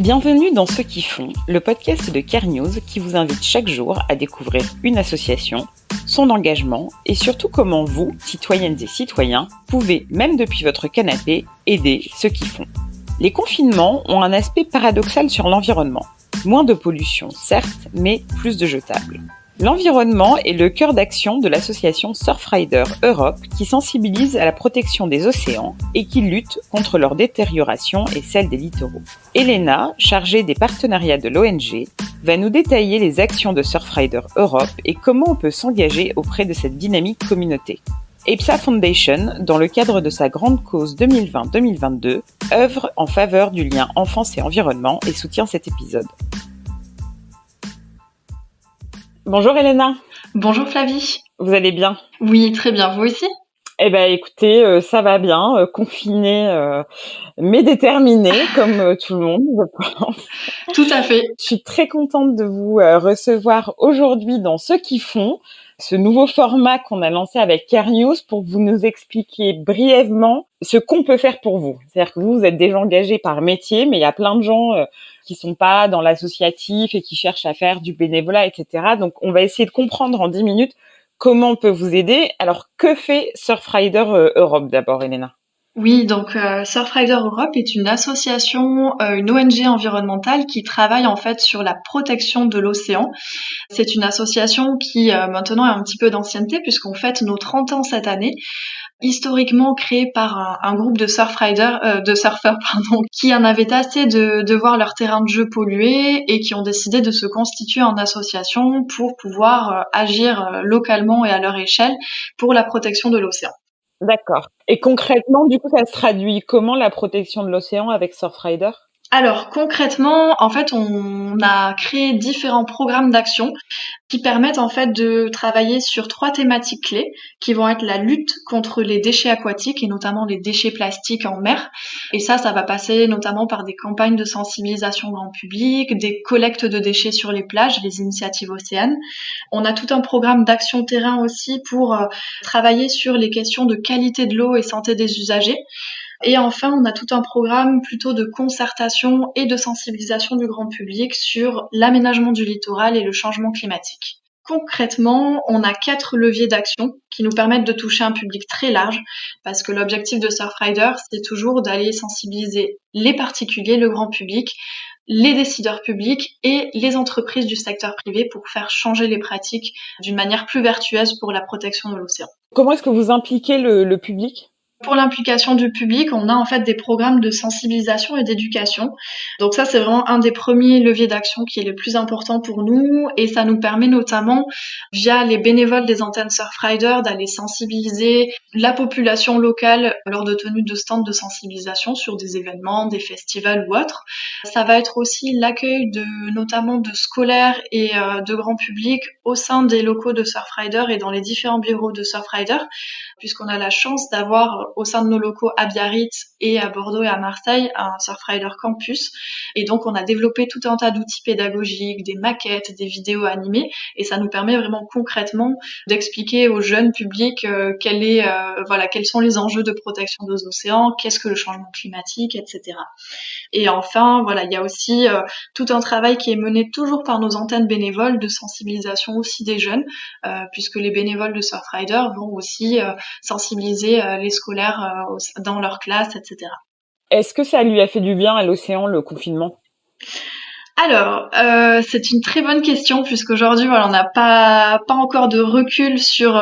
Bienvenue dans Ceux qui font, le podcast de Care News qui vous invite chaque jour à découvrir une association, son engagement et surtout comment vous, citoyennes et citoyens, pouvez, même depuis votre canapé, aider ceux qui font. Les confinements ont un aspect paradoxal sur l'environnement. Moins de pollution, certes, mais plus de jetables. L'environnement est le cœur d'action de l'association Surfrider Europe qui sensibilise à la protection des océans et qui lutte contre leur détérioration et celle des littoraux. Elena, chargée des partenariats de l'ONG, va nous détailler les actions de Surfrider Europe et comment on peut s'engager auprès de cette dynamique communauté. EPSA Foundation, dans le cadre de sa grande cause 2020-2022, œuvre en faveur du lien enfance et environnement et soutient cet épisode. Bonjour Elena. Bonjour Flavie. Vous allez bien? Oui, très bien. Vous aussi? Eh ben, écoutez, ça va bien, confinée, mais déterminée, comme tout le monde, je pense. Tout à fait. Je suis très contente de vous recevoir aujourd'hui dans Ceux qui font, ce nouveau format qu'on a lancé avec Care News pour que vous nous expliquiez brièvement ce qu'on peut faire pour vous. C'est-à-dire que vous êtes déjà engagés par métier, mais il y a plein de gens qui sont pas dans l'associatif et qui cherchent à faire du bénévolat, etc. Donc, on va essayer de comprendre en 10 minutes comment on peut vous aider. Alors, que fait Surfrider Europe d'abord, Elena? Oui, donc Surfrider Europe est une association, une ONG environnementale qui travaille en fait sur la protection de l'océan. C'est une association qui maintenant a un petit peu d'ancienneté puisqu'on fête nos 30 ans cette année. Historiquement créée par un groupe de surfeurs, qui en avaient assez de voir leur terrain de jeu pollué et qui ont décidé de se constituer en association pour pouvoir agir localement et à leur échelle pour la protection de l'océan. D'accord. Et concrètement, du coup, ça se traduit comment la protection de l'océan avec Surfrider ? Alors concrètement, en fait, on a créé différents programmes d'action qui permettent en fait de travailler sur 3 thématiques clés qui vont être la lutte contre les déchets aquatiques et notamment les déchets plastiques en mer. Et ça va passer notamment par des campagnes de sensibilisation grand public, des collectes de déchets sur les plages, les initiatives océanes. On a tout un programme d'action terrain aussi pour travailler sur les questions de qualité de l'eau et santé des usagers. Et enfin, on a tout un programme plutôt de concertation et de sensibilisation du grand public sur l'aménagement du littoral et le changement climatique. Concrètement, on a 4 leviers d'action qui nous permettent de toucher un public très large parce que l'objectif de Surfrider, c'est toujours d'aller sensibiliser les particuliers, le grand public, les décideurs publics et les entreprises du secteur privé pour faire changer les pratiques d'une manière plus vertueuse pour la protection de l'océan. Comment est-ce que vous impliquez le public ? Pour l'implication du public, on a en fait des programmes de sensibilisation et d'éducation. Donc ça, c'est vraiment un des premiers leviers d'action qui est le plus important pour nous et ça nous permet notamment, via les bénévoles des antennes Surfrider, d'aller sensibiliser la population locale lors de tenues de stands de sensibilisation sur des événements, des festivals ou autres. Ça va être aussi l'accueil notamment de scolaires et de grand public au sein des locaux de Surfrider et dans les différents bureaux de Surfrider, puisqu'on a la chance d'avoir au sein de nos locaux à Biarritz et à Bordeaux et à Marseille un Surfrider Campus. Et donc, on a développé tout un tas d'outils pédagogiques, des maquettes, des vidéos animées. Et ça nous permet vraiment concrètement d'expliquer au jeune public quels sont les enjeux de protection des océans, qu'est-ce que le changement climatique, etc. Et enfin, voilà, il y a aussi tout un travail qui est mené toujours par nos antennes bénévoles de sensibilisation aussi des jeunes, puisque les bénévoles de Surfrider vont aussi sensibiliser les scolaires dans leur classe, etc. Est-ce que ça lui a fait du bien à l'océan, le confinement ? Alors, c'est une très bonne question puisqu'aujourd'hui, voilà, on n'a pas encore de recul sur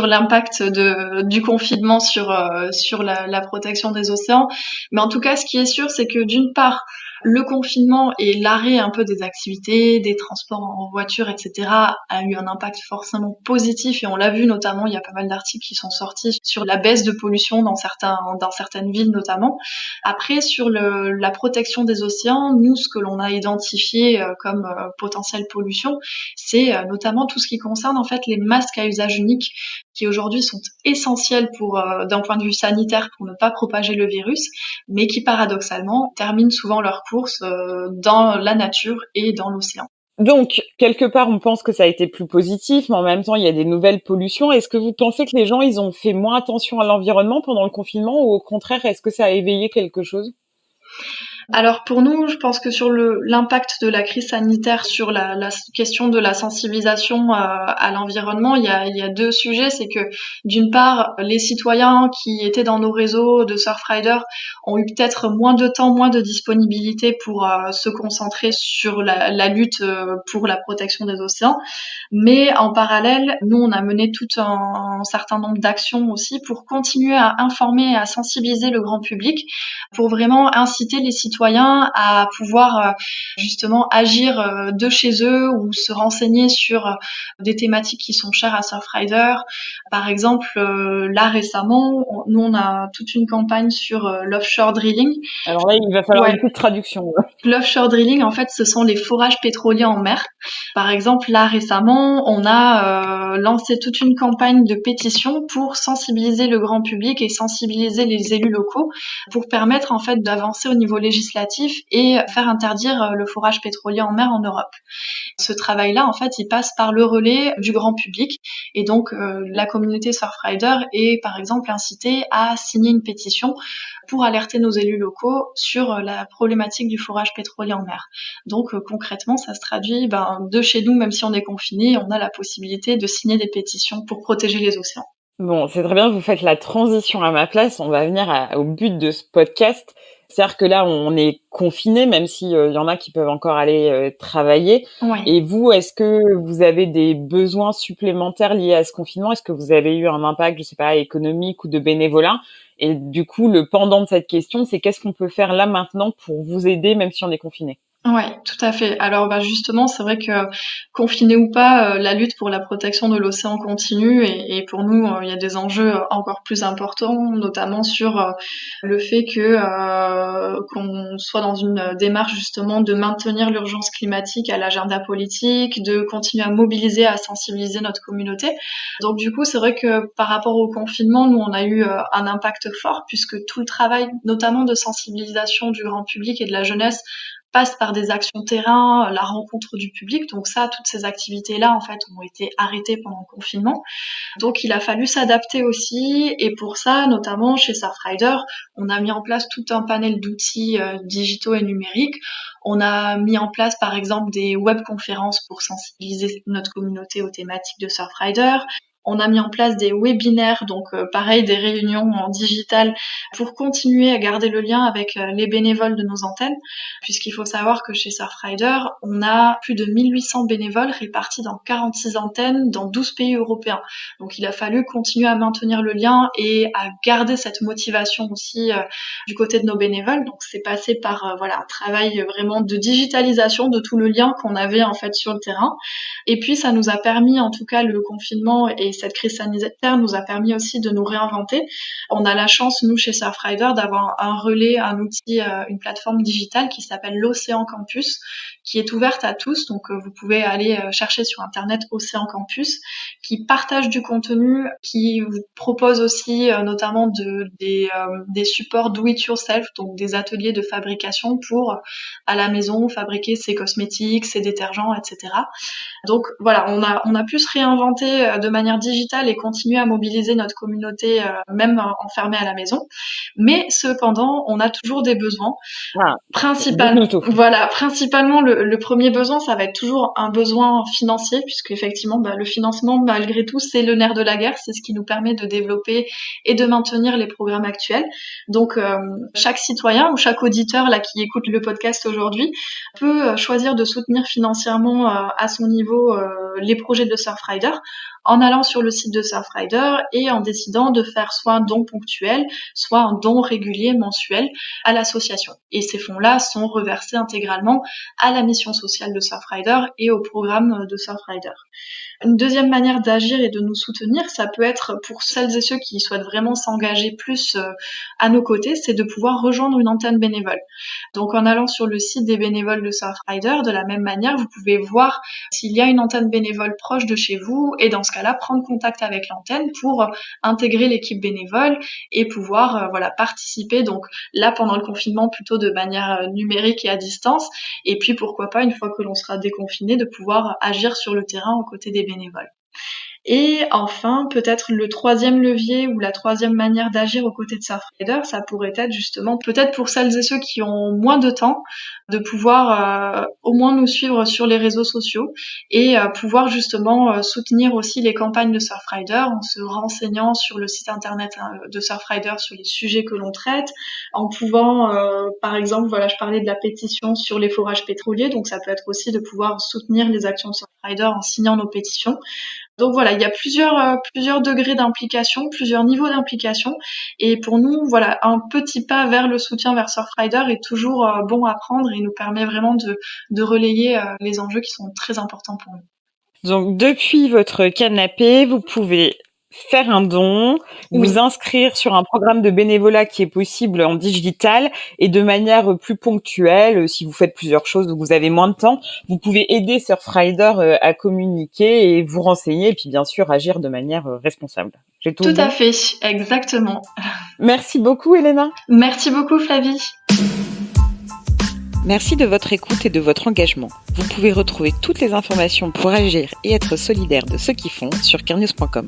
l'impact du confinement sur la protection des océans. Mais en tout cas, ce qui est sûr, c'est que d'une part, le confinement et l'arrêt un peu des activités, des transports en voiture, etc., a eu un impact forcément positif et on l'a vu notamment, il y a pas mal d'articles qui sont sortis sur la baisse de pollution dans certaines villes notamment. Après, sur la protection des océans, nous, ce que l'on a identifié comme potentielle pollution, c'est notamment tout ce qui concerne en fait les masques à usage unique qui aujourd'hui sont essentiels d'un point de vue sanitaire pour ne pas propager le virus, mais qui paradoxalement terminent souvent leur course dans la nature et dans l'océan. Donc, quelque part, on pense que ça a été plus positif, mais en même temps, il y a des nouvelles pollutions. Est-ce que vous pensez que les gens, ils ont fait moins attention à l'environnement pendant le confinement ou au contraire, est-ce que ça a éveillé quelque chose ? Alors pour nous, je pense que sur l'impact de la crise sanitaire sur la question de la sensibilisation à l'environnement, il y a deux sujets. C'est que d'une part, les citoyens qui étaient dans nos réseaux de Surfrider ont eu peut-être moins de temps, moins de disponibilité pour se concentrer sur la lutte pour la protection des océans. Mais en parallèle, nous, on a mené tout un certain nombre d'actions aussi pour continuer à informer et à sensibiliser le grand public, pour vraiment inciter les citoyens à pouvoir justement agir de chez eux ou se renseigner sur des thématiques qui sont chères à Surfrider. Par exemple, là récemment, nous, on a toute une campagne sur l'offshore drilling. Alors là, il va falloir Ouais. une petite traduction. L'offshore drilling, en fait, ce sont les forages pétroliers en mer. Par exemple, là récemment, on a lancé toute une campagne de pétition pour sensibiliser le grand public et sensibiliser les élus locaux pour permettre en fait d'avancer au niveau législatif et faire interdire le forage pétrolier en mer en Europe. Ce travail-là, en fait, il passe par le relais du grand public et donc la communauté Surfrider est par exemple incitée à signer une pétition pour alerter nos élus locaux sur la problématique du forage pétrolier en mer. Donc concrètement, ça se traduit de chez nous, même si on est confiné, on a la possibilité de signer des pétitions pour protéger les océans. Bon, c'est très bien, vous faites la transition à ma place. On va venir au but de ce podcast. C'est-à-dire que là, on est confiné, même s'il y en a qui peuvent encore aller travailler. Ouais. Et vous, est-ce que vous avez des besoins supplémentaires liés à ce confinement? Est-ce que vous avez eu un impact, je sais pas, économique ou de bénévolat? Et du coup, le pendant de cette question, c'est qu'est-ce qu'on peut faire là maintenant pour vous aider, même si on est confiné? Ouais, tout à fait. Alors justement, c'est vrai que confiné ou pas, la lutte pour la protection de l'océan continue et pour nous, il y a des enjeux encore plus importants, notamment sur le fait que qu'on soit dans une démarche justement de maintenir l'urgence climatique à l'agenda politique, de continuer à mobiliser, à sensibiliser notre communauté. Donc du coup, c'est vrai que par rapport au confinement, nous on a eu un impact fort puisque tout le travail, notamment de sensibilisation du grand public et de la jeunesse, passe par des actions terrain, la rencontre du public. Donc ça, toutes ces activités-là, en fait, ont été arrêtées pendant le confinement. Donc il a fallu s'adapter aussi. Et pour ça, notamment chez Surfrider, on a mis en place tout un panel d'outils digitaux et numériques. On a mis en place, par exemple, des webconférences pour sensibiliser notre communauté aux thématiques de Surfrider. On a mis en place des webinaires, donc pareil, des réunions en digital pour continuer à garder le lien avec les bénévoles de nos antennes, puisqu'il faut savoir que chez Surfrider, on a plus de 1800 bénévoles répartis dans 46 antennes dans 12 pays européens. Donc il a fallu continuer à maintenir le lien et à garder cette motivation aussi du côté de nos bénévoles. Donc c'est passé par un travail vraiment de digitalisation de tout le lien qu'on avait en fait sur le terrain. Et puis ça nous a permis, en tout cas le confinement et cette crise sanitaire nous a permis aussi de nous réinventer. On a la chance, nous, chez Surfrider, d'avoir un relais, un outil, une plateforme digitale qui s'appelle l'Océan Campus, qui est ouverte à tous. Donc, vous pouvez aller chercher sur Internet Océan Campus, qui partage du contenu, qui vous propose aussi notamment des supports do-it-yourself, donc des ateliers de fabrication pour, à la maison, fabriquer ses cosmétiques, ses détergents, etc. Donc voilà, on a pu se réinventer de manière digitale et continuer à mobiliser notre communauté, même enfermée à la maison. Mais cependant, on a toujours des besoins. Ah, dites-nous tout. Principalement, le premier besoin, ça va être toujours un besoin financier, puisque effectivement, le financement, malgré tout, c'est le nerf de la guerre, c'est ce qui nous permet de développer et de maintenir les programmes actuels. Donc, chaque citoyen ou chaque auditeur là qui écoute le podcast aujourd'hui peut choisir de soutenir financièrement à son niveau les projets de Surfrider en allant sur le site de Surfrider et en décidant de faire soit un don ponctuel, soit un don régulier mensuel à l'association. Et ces fonds-là sont reversés intégralement à la mission sociale de Surfrider et au programme de Surfrider. Une deuxième manière d'agir et de nous soutenir, ça peut être pour celles et ceux qui souhaitent vraiment s'engager plus à nos côtés, c'est de pouvoir rejoindre une antenne bénévole. Donc en allant sur le site des bénévoles de Surfrider, de la même manière, vous pouvez voir s'il y a une antenne bénévole proche de chez vous et dans ce cas-là, prendre contact avec l'antenne pour intégrer l'équipe bénévole et pouvoir participer. Donc là, pendant le confinement, plutôt de manière numérique et à distance. Et puis pourquoi pas, une fois que l'on sera déconfiné, de pouvoir agir sur le terrain aux côtés des bénévoles. Et enfin, peut-être le troisième levier ou la troisième manière d'agir aux côtés de Surfrider, ça pourrait être justement, peut-être pour celles et ceux qui ont moins de temps, de pouvoir au moins nous suivre sur les réseaux sociaux et pouvoir justement soutenir aussi les campagnes de Surfrider en se renseignant sur le site internet de Surfrider sur les sujets que l'on traite, en pouvant, par exemple, voilà, je parlais de la pétition sur les forages pétroliers, donc ça peut être aussi de pouvoir soutenir les actions de Surfrider en signant nos pétitions. Donc voilà, il y a plusieurs degrés d'implication, plusieurs niveaux d'implication. Et pour nous, voilà, un petit pas vers le soutien vers Surfrider est toujours bon à prendre et nous permet vraiment de relayer les enjeux qui sont très importants pour nous. Donc, depuis votre canapé, vous pouvez faire un don, vous inscrire sur un programme de bénévolat qui est possible en digital et de manière plus ponctuelle. Si vous faites plusieurs choses, donc vous avez moins de temps, vous pouvez aider Surfrider à communiquer et vous renseigner et puis bien sûr agir de manière responsable. J'ai tout Tout bon. à fait, exactement. Merci beaucoup, Elena. Merci beaucoup, Flavie. Merci de votre écoute et de votre engagement. Vous pouvez retrouver toutes les informations pour agir et être solidaire de ceux qui font sur carenews.com.